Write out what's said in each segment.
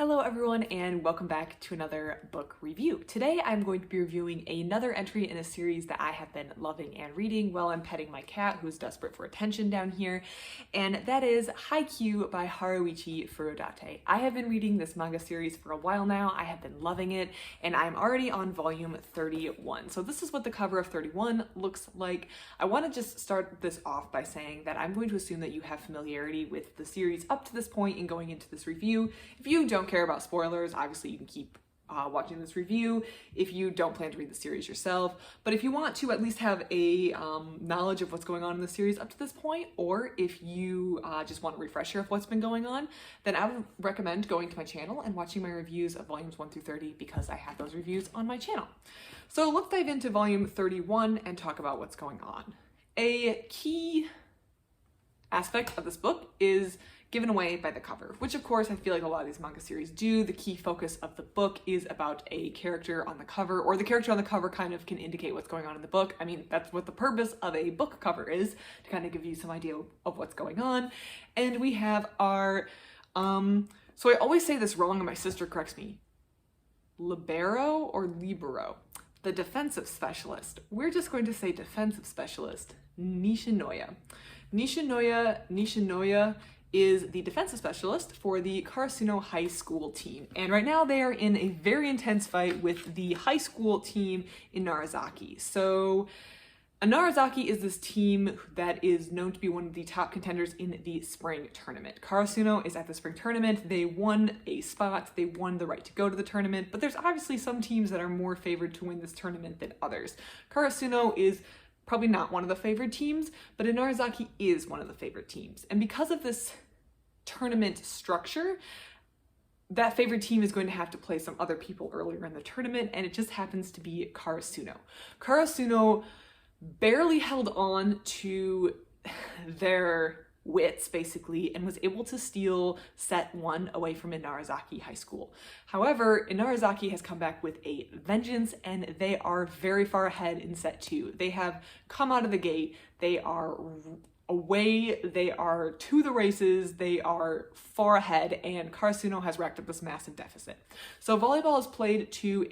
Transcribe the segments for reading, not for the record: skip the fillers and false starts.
Hello everyone and welcome back to another book review. Today I'm going to be reviewing another entry in a series that I have been loving and reading while I'm petting my cat who's desperate for attention down here, and that is Haikyu by Haruichi Furudate. I have been reading this manga series for a while now. I have been loving it and I'm already on volume 31. So this is what the cover of 31 looks like. I want to just start this off by saying that I'm going to assume that you have familiarity with the series up to this point in going into this review. If you don't care about spoilers, obviously you can keep watching this review if you don't plan to read the series yourself. But if you want to at least have a knowledge of what's going on in the series up to this point, or if you just want a refresher of what's been going on, then I would recommend going to my channel and watching my reviews of volumes 1 through 30 because I have those reviews on my channel. So let's dive into volume 31 and talk about what's going on. A key aspect of this book is given away by the cover, which of course I feel like a lot of these manga series do. The key focus of the book is about a character on the cover, or the character on the cover kind of can indicate what's going on in the book. I mean, that's what the purpose of a book cover is, to kind of give you some idea of what's going on. And we have our, so I always say this wrong and my sister corrects me, libero or libero, the defensive specialist. We're just going to say defensive specialist, Nishinoya. Nishinoya is the defensive specialist for the Karasuno High School team. And right now they are in a very intense fight with the high school team in Narazaki. So Narazaki is this team that is known to be one of the top contenders in the spring tournament. Karasuno is at the spring tournament. They won a spot. They won the right to go to the tournament, but there's obviously some teams that are more favored to win this tournament than others. Karasuno is probably not one of the favored teams, but Narazaki is one of the favorite teams. And because of this tournament structure, that favorite team is going to have to play some other people earlier in the tournament, and it just happens to be Karasuno. Karasuno barely held on to their wits, basically, and was able to steal set 1 away from Inarizaki High School. However, Inarizaki has come back with a vengeance, and they are very far ahead in set 2. They have come out of the gate, they are away, they are to the races, they are far ahead, and Karasuno has racked up this massive deficit. So volleyball is played to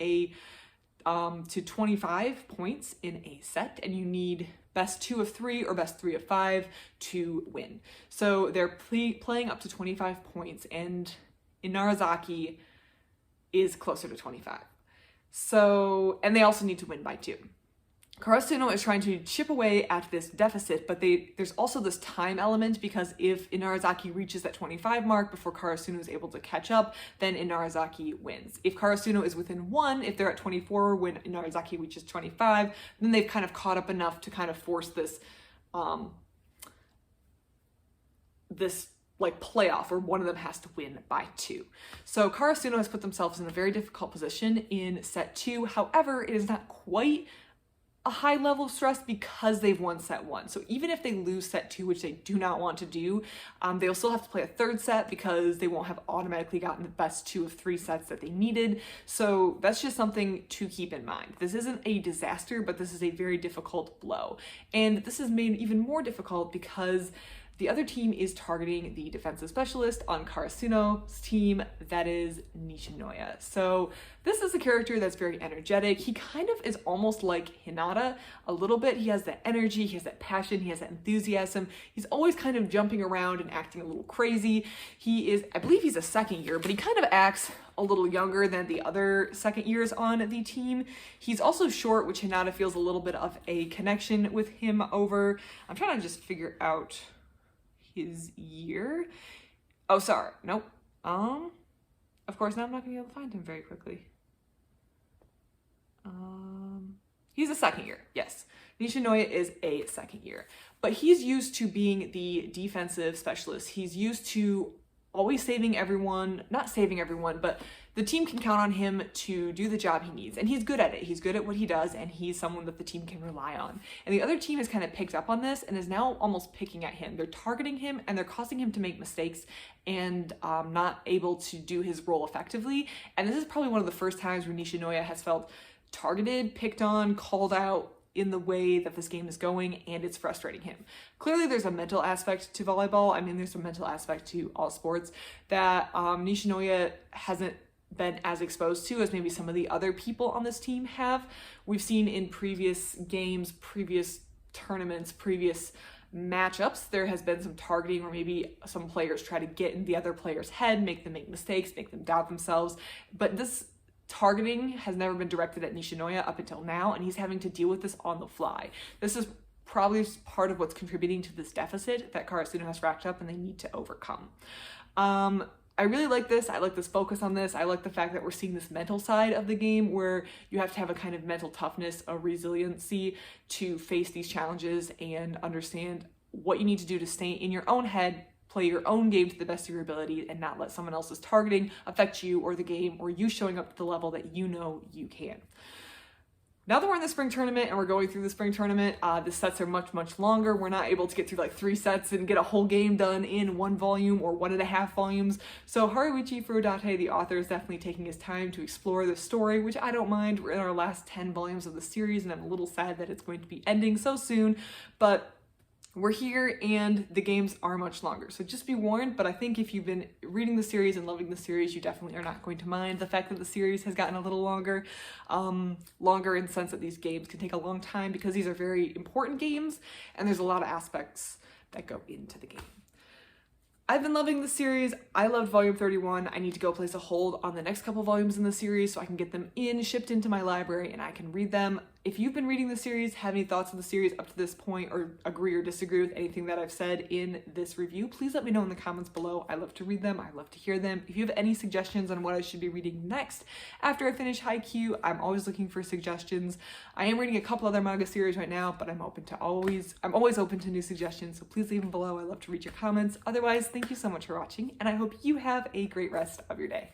25 points in a set, and you need best 2 of 3 or best 3 of 5 to win. So they're playing up to 25 points, and Inarizaki is closer to 25. So, and they also need to win by 2. Karasuno is trying to chip away at this deficit, but there's also this time element, because if Inarizaki reaches that 25 mark before Karasuno is able to catch up, then Inarizaki wins. If Karasuno is within 1, if they're at 24 when Inarizaki reaches 25, then they've kind of caught up enough to kind of force this, like playoff where one of them has to win by 2. So Karasuno has put themselves in a very difficult position in set 2. However, it is not quite a high level of stress because they've won set 1. So even if they lose set 2, which they do not want to do, they'll still have to play a third set because they won't have automatically gotten the best 2 of 3 sets that they needed. So that's just something to keep in mind. This isn't a disaster, but this is a very difficult blow. And this is made even more difficult because the other team is targeting the defensive specialist on Karasuno's team, that is Nishinoya. So this is a character that's very energetic. He kind of is almost like Hinata a little bit. He has that energy, he has that passion, he has that enthusiasm. He's always kind of jumping around and acting a little crazy. He is, I believe he's a second year, but he kind of acts a little younger than the other second years on the team. He's also short, which Hinata feels a little bit of a connection with him over. I'm trying to just figure out his year. Oh, sorry. Nope. Of course, now I'm not gonna be able to find him very quickly. He's a second year. Yes. Nishinoya is a second year, but he's used to being the defensive specialist. He's used to always saving everyone, not saving everyone, but the team can count on him to do the job he needs. And he's good at it. He's good at what he does, and he's someone that the team can rely on. And the other team has kind of picked up on this and is now almost picking at him. They're targeting him and they're causing him to make mistakes and not able to do his role effectively. And this is probably one of the first times where Nishinoya has felt targeted, picked on, called out in the way that this game is going, and it's frustrating him. Clearly there's a mental aspect to volleyball. I mean, there's a mental aspect to all sports that Nishinoya hasn't been as exposed to as maybe some of the other people on this team have. We've seen in previous games, previous tournaments, previous matchups, there has been some targeting where maybe some players try to get in the other player's head, make them make mistakes, make them doubt themselves. But this targeting has never been directed at Nishinoya up until now, and he's having to deal with this on the fly. This is probably part of what's contributing to this deficit that Karasuno has racked up and they need to overcome. I really like this. I like this focus on this. I like the fact that we're seeing this mental side of the game where you have to have a kind of mental toughness, a resiliency to face these challenges and understand what you need to do to stay in your own head, play your own game to the best of your ability, and not let someone else's targeting affect you or the game or you showing up to the level that you know you can. Now that we're in the spring tournament and we're going through the spring tournament, the sets are much, much longer. We're not able to get through like 3 sets and get a whole game done in 1 volume or 1.5 volumes. So Haruichi Furudate, the author, is definitely taking his time to explore the story, which I don't mind. We're in our last 10 volumes of the series and I'm a little sad that it's going to be ending so soon, but we're here and the games are much longer. So just be warned, but I think if you've been reading the series and loving the series, you definitely are not going to mind the fact that the series has gotten a little longer. Longer in the sense that these games can take a long time because these are very important games and there's a lot of aspects that go into the game. I've been loving the series. I loved volume 31. I need to go place a hold on the next couple volumes in the series so I can get them shipped into my library and I can read them. If you've been reading the series, have any thoughts on the series up to this point, or agree or disagree with anything that I've said in this review, please let me know in the comments below. I love to read them. I love to hear them. If you have any suggestions on what I should be reading next after I finish Haikyu, I'm always looking for suggestions. I am reading a couple other manga series right now, but I'm always open to new suggestions, so please leave them below. I love to read your comments. Otherwise, thank you so much for watching, and I hope you have a great rest of your day.